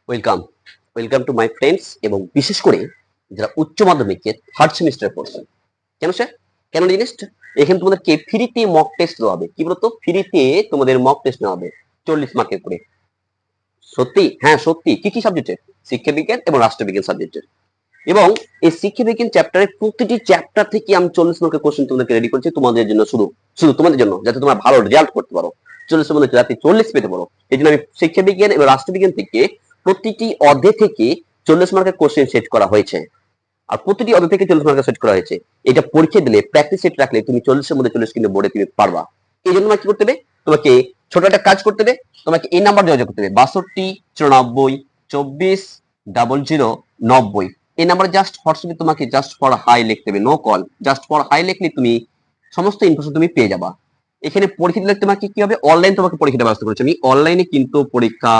Welcome welcome to my friends এবং বিশেষ করে যারা উচ্চ মাধ্যমিকের থার্ড সেমিস্টার পড়ছেন। কেন স্যার? কেন জিনিসটা এখানে তোমাদেরকে ফ্রিতে মক টেস্ট দেওয়া হবে। কি বলতো, ফ্রিতে তোমাদের মক টেস্ট নেওয়া হবে 40 মার্কের করে। সত্যি? হ্যাঁ সত্যি। কি কি সাবজেক্টের? শিক্ষা বিজ্ঞান এবং রাষ্ট্রবিজ্ঞান সাবজেক্টের। এবং এই শিক্ষা বিজ্ঞান চ্যাপ্টারের প্রতিটি চ্যাপ্টার থেকে আমি 40 মার্কের কোশ্চেন তোমাদেরকে রেডি করছি তোমাদের জন্য, শুধু শুধু তোমাদের জন্য, যাতে তোমরা ভালো রেজাল্ট করতে পারো, 40 মধ্যে যাতে 40 পেতে পারো। এই জন্য আমি শিক্ষা বিজ্ঞান এবং রাষ্ট্রবিজ্ঞান থেকে প্রতিটি অধ্যায় থেকে 40 মার্কের কোশ্চেন সেট করা হয়েছে। আর প্রতিটি অধ্যায় থেকে 40 মার্কের সেট করা হয়েছে। এটা পরীক্ষা দিলে প্র্যাকটিস সেট রাখলে তুমি 40-এর মধ্যে 40 কিন্তু বোর্ডে তুমি পারবা। এই জন্য তোমাকে কি করতে হবে? তোমাকে ছোট একটা কাজ করতে হবে। তোমাকে এই নাম্বার যোগাযোগ করতে হবে 62 94 24 00 90। এই নাম্বারে জাস্ট হোয়াটসঅ্যাপে তোমাকে জাস্ট ফর হাই লিখতে হবে, no call, just for hi লিখলে তুমি সমস্ত ইনফরমেশন তুমি পেয়ে যাবা। এখানে পরীক্ষা দিলে তোমাকে কি হবে, অনলাইন তোমাকে পরীক্ষাটা ব্যবস্থা করেছে। আমি অনলাইনে কিন্তু পরীক্ষা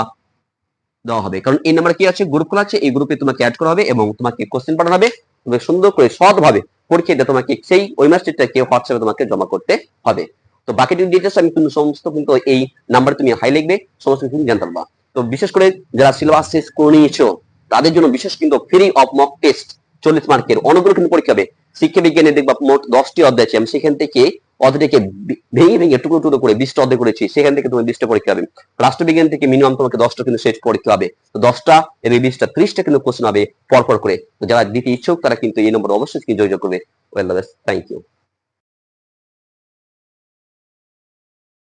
দেওয়া হবে, কারণ এই নাম্বার কি আছে, গ্রুপ খোলা আছে, এই গ্রুপে তোমাকে অ্যাড করা হবে এবং তোমাকে কোশ্চেন পাঠানো হবে। তুমি সুন্দর করে সৎভাবে পরীক্ষা দিয়ে তোমাকে সেই ওই মাস্টারটাকে হোয়াটসঅ্যাপে তোমাকে জমা করতে হবে। তো বাকি ডিটেলস আমি কিন্তু সমস্ত কিন্তু এই নাম্বারে তুমি হাই লিখবে, সমস্ত কিছু জানতে পারবা। তো বিশেষ করে যারা সিলেবাস শেষ করে নিয়েছো তাদের জন্য বিশেষ কিন্তু ফ্রি অফ মক টেস্ট 40 মার্কের অনেকগুলো কিন্তু পরীক্ষা হবে। শিক্ষা বিজ্ঞানে দেখবা মোট 10টি অধ্যায় আছে, আমি সেখান থেকে অধ্যায়টাকে ভেঙে ভেঙে টুকরো টুকরো করে 20টা অধ্যায় করেছি, সেখান থেকে তুমি 20টা পরীক্ষা হবে। রাষ্ট্রবিজ্ঞান থেকে মিনিমাম তোমাকে 10টা কিন্তু সেট পরীক্ষা হবে। তো 10টা এবং 20টা 30টা কিন্তু কোশ্চেন হবে পরপর করে। তো যারা দিতে ইচ্ছুক তারা কিন্তু এই নম্বর অবশ্যই যোগাযোগ করবে। Well, thank you.